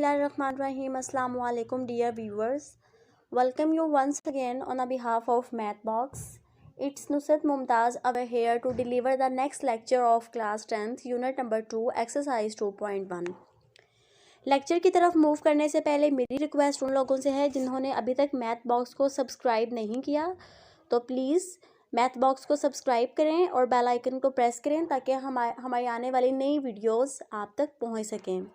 Bismillahirrahmanirrahim. Assalamu alaikum dear viewers. Welcome you once again on the behalf of Mathbox. It's Nusrat Mumtaz over here to deliver the next lecture of class 10th unit number 2 exercise 2.1. Lecture की तरफ move करने से पहले मेरी request उन लोगों से है जिन्होंने अभी तक मैथ बॉक्स को सब्सक्राइब नहीं किया, तो प्लीज़ मैथ बॉक्स को सब्सक्राइब करें और बेल आइकन को प्रेस करें ताकि हमारी आने वाली नई वीडियोस आप तक पहुंच सकें।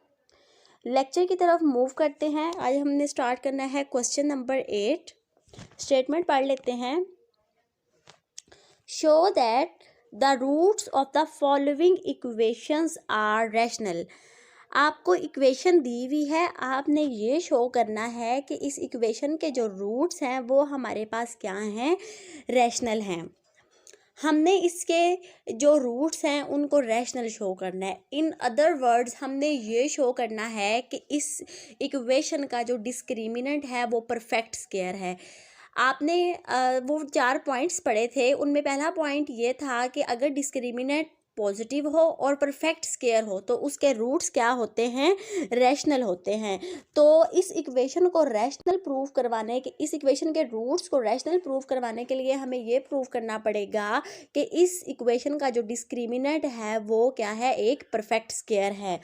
लेक्चर की तरफ मूव करते हैं। आज हमने स्टार्ट करना है क्वेश्चन नंबर 8। स्टेटमेंट पढ़ लेते हैं। Show that the roots of the following equations are rational. आपको इक्वेशन दी हुई है, आपने ये शो करना है कि इस इक्वेशन के जो रूट्स हैं वो हमारे पास क्या हैं, रैशनल हैं। हमने इसके जो रूट्स हैं उनको रैशनल शो करना है। इन अदर वर्ड्स हमने ये शो करना है कि इस इक्वेशन का जो डिस्क्रिमिनेंट है वो परफेक्ट स्क्वायर है। आपने वो 4 पॉइंट्स पढ़े थे, उनमें पहला पॉइंट ये था कि अगर डिस्क्रिमिनेंट पॉजिटिव हो और परफेक्ट स्क्वायर हो तो उसके रूट्स क्या होते हैं, रैशनल होते हैं। तो इस इक्वेशन को रैशनल प्रूव करवाने के इस इक्वेशन के रूट्स को रैशनल प्रूव करवाने के लिए हमें ये प्रूव करना पड़ेगा कि इस इक्वेशन का जो डिस्क्रिमिनेंट है वो क्या है, एक परफेक्ट स्क्वायर है।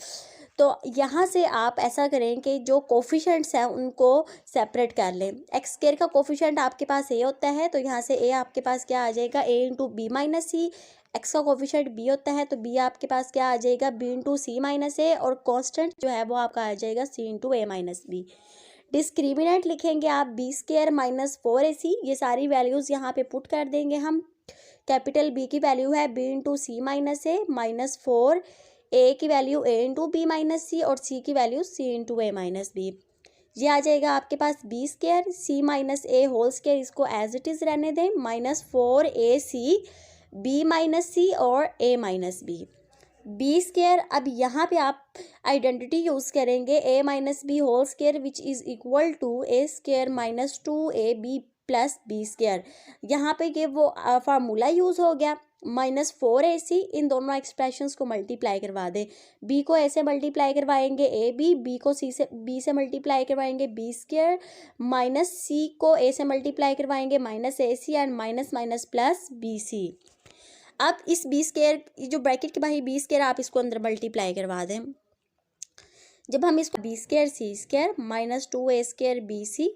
तो यहाँ से आप ऐसा करें कि जो कोफिशेंट्स हैं उनको सेपरेट कर लें। एक्स स्क्वायर का कोफिशेंट आपके पास ए होता है, तो यहाँ से ए आपके पास क्या आ जाएगा, ए इंटू बी माइनस सी। एक्स का कोफिशेंट बी होता है तो बी आपके पास क्या आ जाएगा, बी इंटू सी माइनस ए, और कांस्टेंट जो है वो आपका आ जाएगा सी इंटू ए माइनस बी। डिस्क्रिमिनेंट लिखेंगे आप बी स्क्वायर माइनस 4ac। ये सारी वैल्यूज़ यहाँ पे पुट कर देंगे हम। कैपिटल बी की वैल्यू है बी इंटू सी माइनस ए माइनस 4, ए की वैल्यू ए इंटू बी माइनस सी और सी की वैल्यू सी इंटू ए माइनस बी। ये आ जाएगा आपके पास बी स्क्वायर सी माइनस ए होल स्क्वायर, इसको एज इट इज़ रहने दें, माइनस 4ac बी माइनस सी और ए माइनस बी। बी स्क्वायर, अब यहाँ पे आप आइडेंटिटी यूज़ करेंगे ए minus B whole square which is equal to A square minus 2ab plus B square. यहाँ पे ये वो फार्मूला यूज़ हो गया, माइनस 4ac। इन दोनों एक्सप्रेशंस को मल्टीप्लाई करवा दें। बी को ए से मल्टीप्लाई करवाएंगे ए बी को सी से बी से मल्टीप्लाई करवाएंगे बी स्क्वायर, माइनस सी को ए से मल्टीप्लाई करवाएंगे minus ac and minus minus plus B C. अब इस बी स्क्वायर जो ब्रैकेट के बाहर बी स्क्वायर आप इसको अंदर मल्टीप्लाई करवा दें। जब हम इसको B square C square minus 2a square B C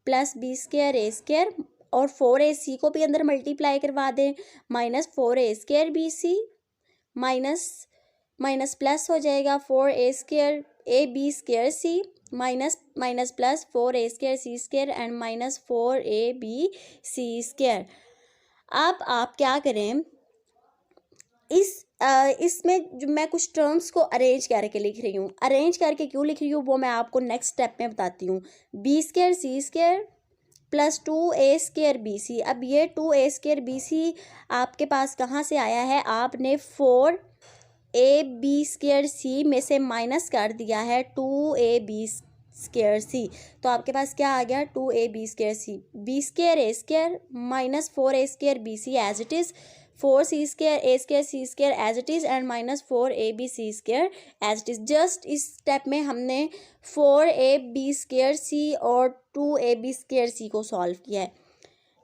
plus B square A square और 4ac को भी अंदर मल्टीप्लाई करवा दें, minus 4a square B C minus minus plus हो जाएगा 4a square A B square C minus minus plus 4a square C square and minus 4ab C square. अब आप क्या करें, इसमें जो मैं कुछ टर्म्स को अरेंज करके लिख रही हूँ, अरेंज करके क्यों लिख रही हूँ वो मैं आपको नेक्स्ट स्टेप में बताती हूँ। B square C square plus 2a square B C. अब ये 2a स्क्वायर बी सी आपके पास कहाँ से आया है, आपने 4ab स्क्वायर सी में से माइनस कर दिया है 2ab स्क्वायर सी, तो आपके पास क्या आ गया, 2ab square C. B square A square minus 4a square B C as it is, 4c square A square C square as it is and minus 4ab C square as it is. Just इस step में हमने 4ab square C और 2ab square सी को solve किया है।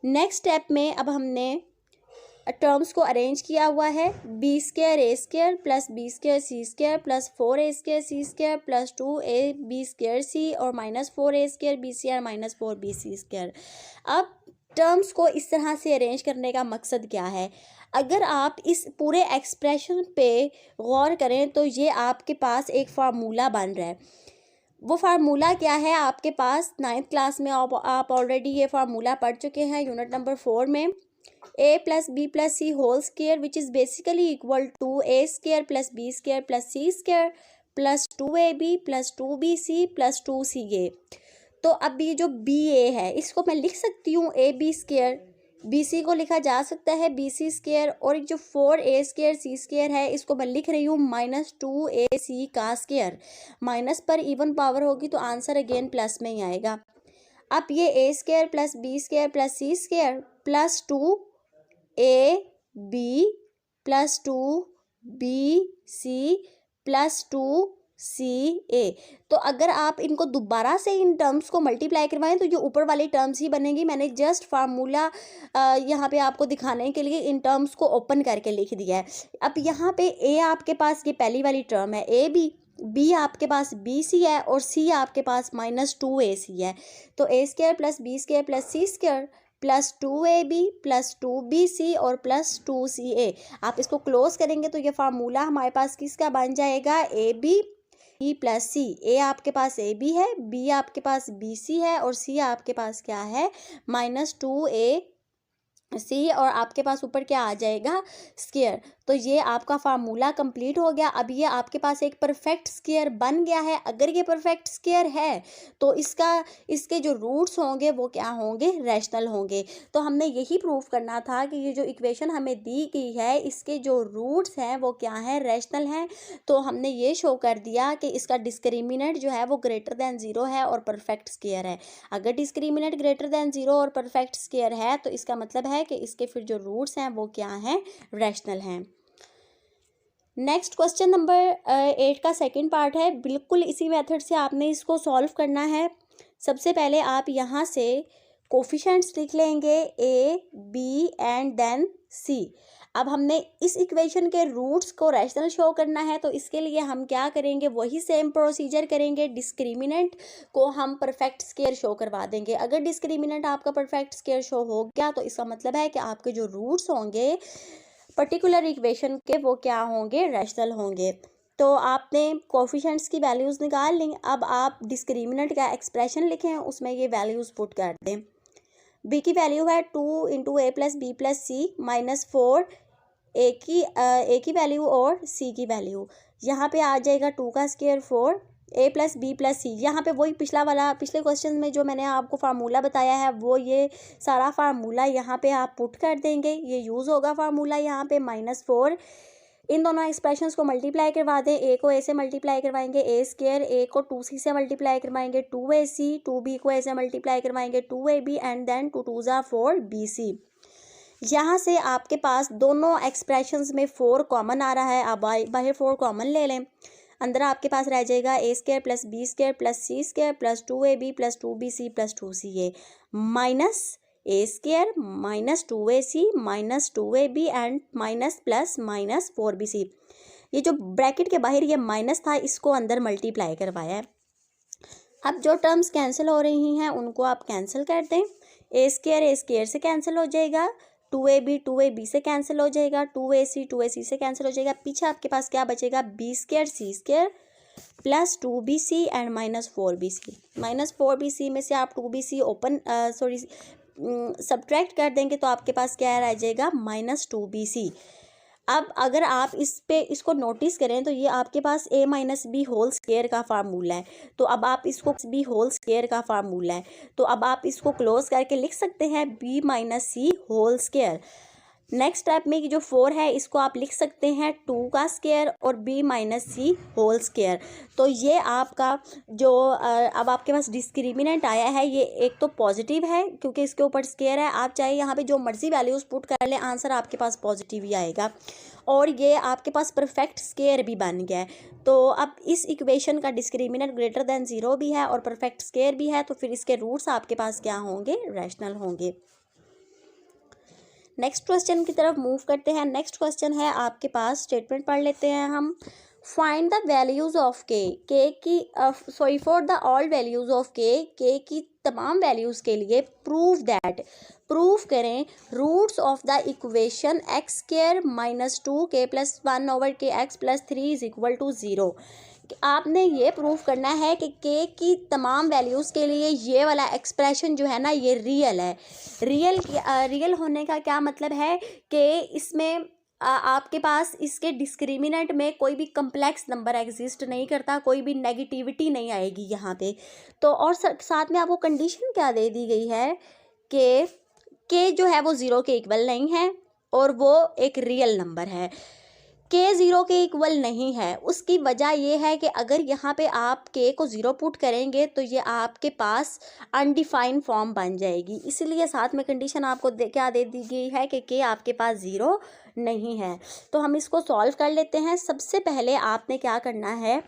Next step में अब हमने टर्म्स को अरेंज किया हुआ है, B square A square plus B square C square plus 4a square C square plus 2ab square C और minus 4a square B C और माइनस 4b सी स्क्वायर। अब टर्म्स को इस तरह से अरेंज करने का मकसद क्या है, अगर आप इस पूरे एक्सप्रेशन पे गौर करें तो ये आपके पास एक फार्मूला बन रहा है। वो फार्मूला क्या है, आपके पास 9th क्लास में आप ऑलरेडी ये फार्मूला पढ़ चुके हैं यूनिट नंबर 4 में, a plus B plus C whole square which is basically equal to A square plus B square plus C square plus 2ab plus 2bc plus 2ca। तो अब ये जो बी ए है इसको मैं लिख सकती हूँ A B square, B C को लिखा जा सकता है बी सी स्क्वायर, और जो 4a स्क्वायर सी स्क्वायर है इसको मैं लिख रही हूँ माइनस 2ac का स्क्वायर। माइनस पर इवन पावर होगी तो आंसर अगेन प्लस में ही आएगा। अब ये A square plus B square plus C square plus 2ab plus 2bc plus 2 CA। तो अगर आप इनको दोबारा से इन टर्म्स को मल्टीप्लाई करवाएं तो ये ऊपर वाली टर्म्स ही बनेगी। मैंने जस्ट फार्मूला यहाँ पे आपको दिखाने के लिए इन टर्म्स को ओपन करके लिख दिया है। अब यहाँ पे A आपके पास ये पहली वाली टर्म है B आपके पास BC है और C आपके पास -2AC है। तो A² + B² + C² plus 2AB plus 2BC और प्लस 2CA। आप इसको क्लोज करेंगे तो ये फार्मूला हमारे पास किसका बन जाएगा, AB E plus C। A आपके पास AB है, B आपके पास BC है और C आपके पास क्या है, -2AC और आपके पास ऊपर क्या आ जाएगा, स्क्वायर। तो ये आपका फार्मूला कंप्लीट हो गया। अब ये आपके पास एक परफेक्ट स्क्वायर बन गया है। अगर ये परफेक्ट स्क्वायर है तो इसके जो रूट्स होंगे वो क्या होंगे, रैशनल होंगे। तो हमने यही प्रूफ करना था कि ये जो इक्वेशन हमें दी गई है इसके जो रूट्स हैं वो क्या हैं, रैशनल हैं। तो हमने ये शो कर दिया कि इसका डिस्क्रिमिनेंट जो है वो ग्रेटर दैन 0 है और परफेक्ट स्क्वायर है। अगर डिस्क्रिमिनेंट ग्रेटर दैन 0 और परफेक्ट स्क्वायर है तो इसका मतलब है कि इसके फिर जो रूट्स हैं वो क्या हैं, रैशनल हैं। नेक्स्ट क्वेश्चन नंबर 8 का सेकंड पार्ट है। बिल्कुल इसी मेथड से आपने इसको सॉल्व करना है। सबसे पहले आप यहाँ से कोफिशिएंट्स लिख लेंगे A, B and then C। अब हमने इस इक्वेशन के रूट्स को रैशनल शो करना है तो इसके लिए हम क्या करेंगे, वही सेम प्रोसीजर करेंगे। डिस्क्रिमिनेंट को हम परफेक्ट स्क्वायर शो करवा देंगे। अगर डिस्क्रिमिनेंट आपका परफेक्ट स्क्वायर शो हो गया तो इसका मतलब है कि आपके जो रूट्स होंगे पर्टिकुलर इक्वेशन के वो क्या होंगे, रैशनल होंगे। तो आपने कोफिशिएंट्स की वैल्यूज़ निकाल ली। अब आप डिस्क्रिमिनेंट का एक्सप्रेशन लिखें, उसमें ये वैल्यूज़ पुट कर दें। B की वैल्यू है 2 × A + B + C -4 A की वैल्यू और C की वैल्यू। यहाँ पे आ जाएगा 2 का स्क्वायर 4 A + B + C। यहाँ पे वही पिछले क्वेश्चन में जो मैंने आपको फार्मूला बताया है वो ये सारा फार्मूला यहाँ पे आप पुट कर देंगे। ये यूज़ होगा फार्मूला यहाँ पे -4। इन दोनों एक्सप्रेशंस को मल्टीप्लाई करवा दें। A को A से मल्टीप्लाई करवाएंगे A², A को 2C से मल्टीप्लाई करवाएंगे 2AC, 2B को A से मल्टीप्लाई करवाएंगे 2AB एंड देन 2 2 ज़ा 4 BC। यहाँ से आपके पास दोनों एक्सप्रेशंस में 4 कॉमन आ रहा है। आप बाहर 4 कॉमन ले लें। अंदर आपके पास रह जाएगा A² + B² + C² + 2AB + 2BC + 2CA minus A² -2AC -2AB and +-4BC। ये जो ब्रैकेट के बाहर ये माइनस था इसको अंदर मल्टीप्लाई करवाया है। अब जो टर्म्स कैंसिल हो रही हैं उनको आप कैंसिल कर दें। A² से कैंसिल हो जाएगा, 2AB से कैंसिल हो जाएगा, 2AC से कैंसिल हो जाएगा। पीछे आपके पास क्या बचेगा, B² C² + 2BC and -4BC। -4BC में से आप 2BC सब्ट्रैक्ट कर देंगे तो आपके पास क्या रह जाएगा, -2BC। अब अगर आप इसको नोटिस करें तो ये आपके पास A - B होल स्क्वायर का फार्मूला है। तो अब आप इसको B होल स्क्वायर का फार्मूला है तो अब आप इसको क्लोज करके लिख सकते हैं B - C whole square. Next step में कि जो 4 है इसको आप लिख सकते हैं 2 का स्क्वायर और B - C होल स्क्वायर। तो ये आपका जो अब आपके पास डिस्क्रिमिनेंट आया है ये एक तो पॉजिटिव है क्योंकि इसके ऊपर स्क्वायर है। आप चाहे यहाँ पे जो मर्जी वैल्यूज़ पुट कर लें, आंसर आपके पास पॉजिटिव ही आएगा। और ये आपके पास परफेक्ट स्क्वायर भी बन गया है। तो अब इस इक्वेशन का डिस्क्रिमिनेंट ग्रेटर दैन 0 भी है और परफेक्ट स्क्वायर भी है तो फिर इसके रूट्स आपके पास क्या होंगे, रैशनल होंगे। नेक्स्ट क्वेश्चन की तरफ मूव करते हैं। नेक्स्ट क्वेश्चन है आपके पास, स्टेटमेंट पढ़ लेते हैं हम। फाइंड द वैल्यूज़ ऑफ के for the all values of के की तमाम वैल्यूज़ के लिए प्रूफ करें roots of the equation x² - 2k + 1/kx + 3 = 0। आपने ये प्रूफ करना है कि के की तमाम वैल्यूज़ के लिए ये वाला एक्सप्रेशन जो है ना ये रियल है। रियल होने का क्या मतलब है कि इसमें आपके पास इसके डिस्क्रिमिनेंट में कोई भी कम्प्लेक्स नंबर एग्जिस्ट नहीं करता, कोई भी नेगेटिविटी नहीं आएगी यहाँ पे। तो और साथ में आपको कंडीशन क्या दे दी गई है कि के जो है वो 0 के इक्वल नहीं है और वो एक रियल नंबर है। के 0 के इक्वल नहीं है, उसकी वजह ये है कि अगर यहाँ पे आप के को 0 पुट करेंगे तो ये आपके पास अनडिफाइंड फॉर्म बन जाएगी। इसलिए साथ में कंडीशन आपको क्या दे दी गई है कि के आपके पास 0 नहीं है। तो हम इसको सॉल्व कर लेते हैं। सबसे पहले आपने क्या करना है,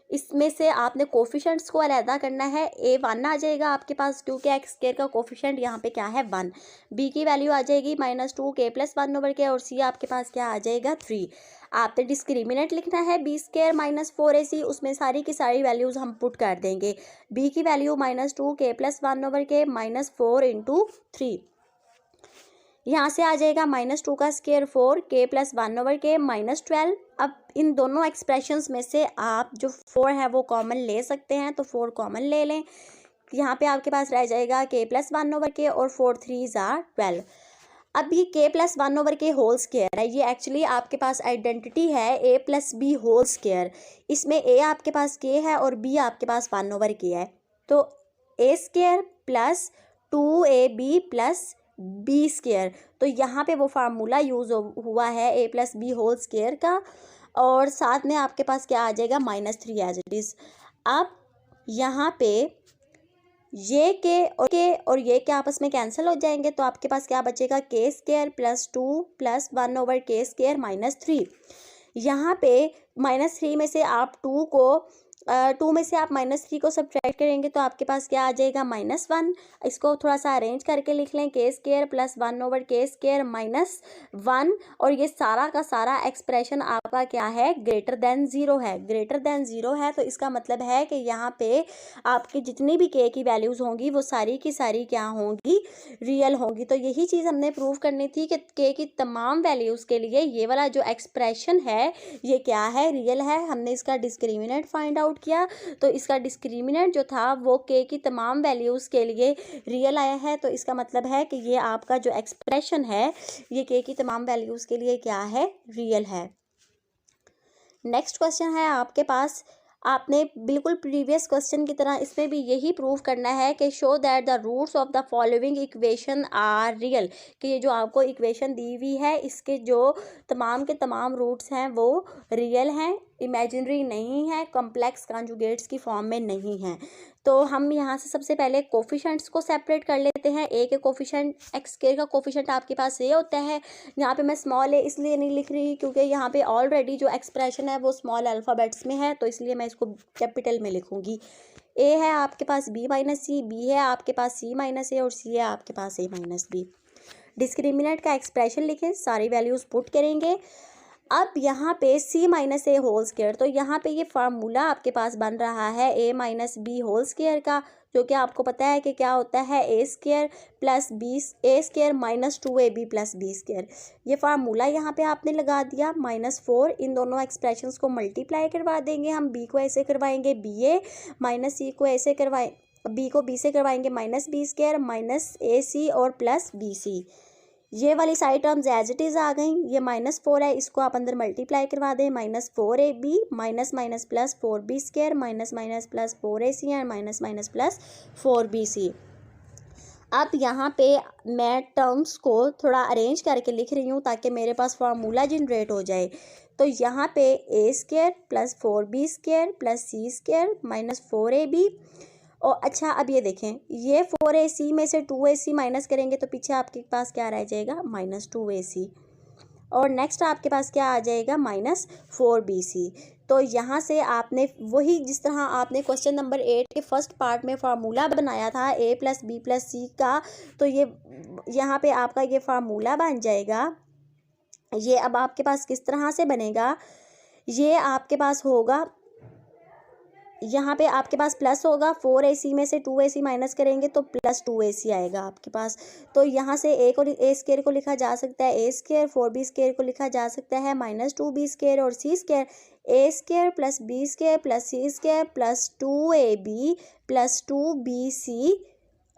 इसमें से आपने कोफिशेंट्स को अलहदा करना है। ए 1 आ जाएगा आपके पास, क्योंकि एक्स स्क्वायर का कोफिशेंट यहाँ पे क्या है 1। बी की वैल्यू आ जाएगी -2 k + 1/k, और सी आपके पास क्या आ जाएगा 3। आपने डिस्क्रिमिनेंट लिखना है b² - 4ac, उसमें सारी की सारी वैल्यूज हम पुट कर देंगे। b की वैल्यू -2 k + 1/k -4 × 3, यहाँ से आ जाएगा -2 का स्क्वायर 4 k + 1/k -12। अब इन दोनों एक्सप्रेशंस में से आप जो 4 है वो कॉमन ले सकते हैं, तो 4 कॉमन ले लें। यहाँ पे आपके पास रह जाएगा k + 1/k और 4 3s are 12। अब ये k + 1/k होल स्क्वायर है, ये एक्चुअली आपके पास आइडेंटिटी है a + b होल स्क्वायर। इसमें a आपके पास k है और b आपके पास 1/k है, तो a² + 2ab + b²। तो यहाँ पे वो फार्मूला यूज़ हुआ है a + b होल स्क्वायर का, और साथ में आपके पास क्या आ जाएगा -3 एज इट इज़। अब यहाँ पे ये के और ये के आपस में कैंसिल हो जाएंगे, तो आपके पास क्या बचेगा k² + 2 + 1/k² -3। यहाँ पे -3 में से आप 2 में से आप -3 को सब्ट्रैक्ट करेंगे, तो आपके पास क्या आ जाएगा -1। इसको थोड़ा सा अरेंज करके लिख लें, k² + 1/k² -1, और ये सारा का सारा एक्सप्रेशन आपका क्या है ग्रेटर देन 0 है। ग्रेटर देन 0 है तो इसका मतलब है कि यहाँ पे आपकी जितनी भी k की वैल्यूज़ होंगी वो सारी की सारी क्या होंगी, रियल होंगी। तो यही चीज़ हमने प्रूव करनी थी कि k की तमाम वैल्यूज़ के लिए ये वाला जो एक्सप्रेशन है ये क्या है, रियल है। हमने इसका डिस्क्रिमिनेंट फाइंड आउट किया, तो इसका डिस्क्रिमिनेंट जो था वो k की तमाम वैल्यूज़ के लिए रियल आया है। तो इसका मतलब है कि ये आपका जो एक्सप्रेशन है ये k की तमाम वैल्यूज़ के लिए क्या है, रियल है। नेक्स्ट क्वेश्चन है आपके पास, आपने बिल्कुल प्रीवियस क्वेश्चन की तरह इसमें भी यही प्रूव करना है कि show that the roots of the following equation are real, कि ये जो आपको इक्वेशन दी हुई है इसके जो तमाम के तमाम रूट्स हैं वो रियल हैं, इमेजिनरी नहीं है, कॉम्प्लेक्स कॉन्जुगेट्स की फॉर्म में नहीं है। तो हम यहाँ से सबसे पहले कोफिशेंट्स को सेपरेट कर लेते हैं। ए के कोफिशेंट, x² का कोफिशेंट आपके पास ए होता है। यहाँ पे मैं स्मॉल ए इसलिए नहीं लिख रही क्योंकि यहाँ पे ऑलरेडी जो एक्सप्रेशन है वो स्मॉल अल्फ़ाबेट्स में है, तो इसलिए मैं इसको कैपिटल में लिखूँगी। ए है आपके पास b - c, b है आपके पास c - a, और c है आपके पास a - b। डिस्क्रिमिनेंट का एक्सप्रेशन लिखें, सारी वैल्यूज़ पुट करेंगे। अब यहाँ पे c - a होल स्क्वायर, तो यहाँ पे ये फार्मूला आपके पास बन रहा है a - b होल स्क्वायर का, जो कि आपको पता है कि क्या होता है a² + a² - 2ab + b²। ये फार्मूला यहाँ पे आपने लगा दिया। -4 इन दोनों एक्सप्रेशंस को मल्टीप्लाई करवा देंगे हम। b को ऐसे करवाएंगे ba, -c को ऐसे करवाएं, b को b से करवाएंगे -b² - ac और +bc। ये वाली सारी टर्म्स एज इट इज़ आ गई। ये -4 है, इसको आप अंदर मल्टीप्लाई करवा दें, -4ab -+4b² -+4ac and -+4bc। अब यहाँ पे मैं टर्म्स को थोड़ा अरेंज करके लिख रही हूँ ताकि मेरे पास फार्मूला जनरेट हो जाए। तो यहाँ पे a² + 4b² + c² - 4ab। और अच्छा अब ये देखें, ये 4ac में से 2ac माइनस करेंगे तो पीछे आपके पास क्या रह जाएगा -2ac, और नेक्स्ट आपके पास क्या आ जाएगा -4bc। तो यहाँ से आपने वही जिस तरह आपने क्वेश्चन नंबर 8 के फर्स्ट पार्ट में फार्मूला बनाया था a + b + c का, तो ये यहाँ पे आपका ये फार्मूला बन जाएगा। ये अब आपके पास किस तरह से बनेगा, ये आपके पास होगा, यहाँ पे आपके पास प्लस होगा, 4ac में से 2ac माइनस करेंगे तो +2ac आएगा आपके पास। तो यहाँ से a² को लिखा जा सकता है a², 4b² को लिखा जा सकता है -2b² और c²। a² + b² + c² +2ab +2bc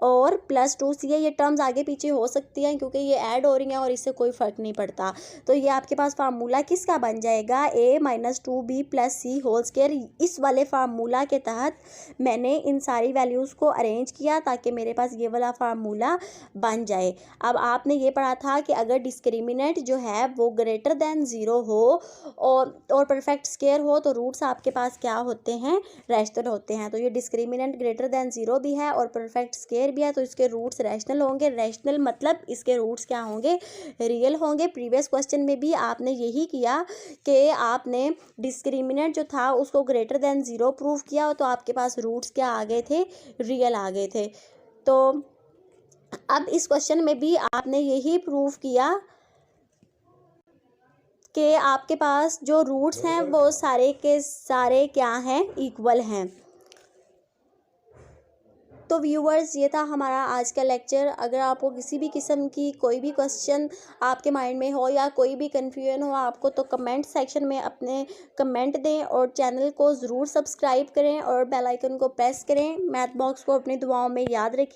और +2c है। ये टर्म्स आगे पीछे हो सकती हैं क्योंकि ये ऐड हो रही हैं और इससे कोई फ़र्क नहीं पड़ता। तो ये आपके पास फार्मूला किसका बन जाएगा, a - 2b + c whole square. इस वाले फार्मूला के तहत मैंने इन सारी वैल्यूज़ को अरेंज किया ताकि मेरे पास ये वाला फार्मूला बन जाए। अब आपने ये पढ़ा था कि अगर डिस्क्रिमिनेंट जो है वो ग्रेटर देन 0 हो और परफेक्ट स्क्वायर हो तो रूट्स आपके पास क्या होते हैं, रैशनल होते हैं। तो ये डिस्क्रिमिनेंट ग्रेटर देन 0 भी है और परफेक्ट स्क्वायर स्क्वायर भी है तो इसके रूट्स रैशनल होंगे। रैशनल मतलब इसके रूट्स क्या होंगे, रियल होंगे। प्रीवियस क्वेश्चन में भी आपने यही किया कि आपने डिस्क्रिमिनेंट जो था उसको ग्रेटर देन 0 प्रूव किया, तो आपके पास रूट्स क्या आ गए थे, रियल आ गए थे। तो अब इस क्वेश्चन में भी आपने यही प्रूव किया कि आपके पास जो रूट्स हैं वो सारे के सारे क्या हैं, इक्वल हैं। तो व्यूअर्स, ये था हमारा आज का लेक्चर। अगर आपको किसी भी किस्म की कोई भी क्वेश्चन आपके माइंड में हो या कोई भी कन्फ्यूजन हो आपको, तो कमेंट सेक्शन में अपने कमेंट दें और चैनल को ज़रूर सब्सक्राइब करें और बेल आइकन को प्रेस करें। मैथ बॉक्स को अपनी दुआओं में याद रखें।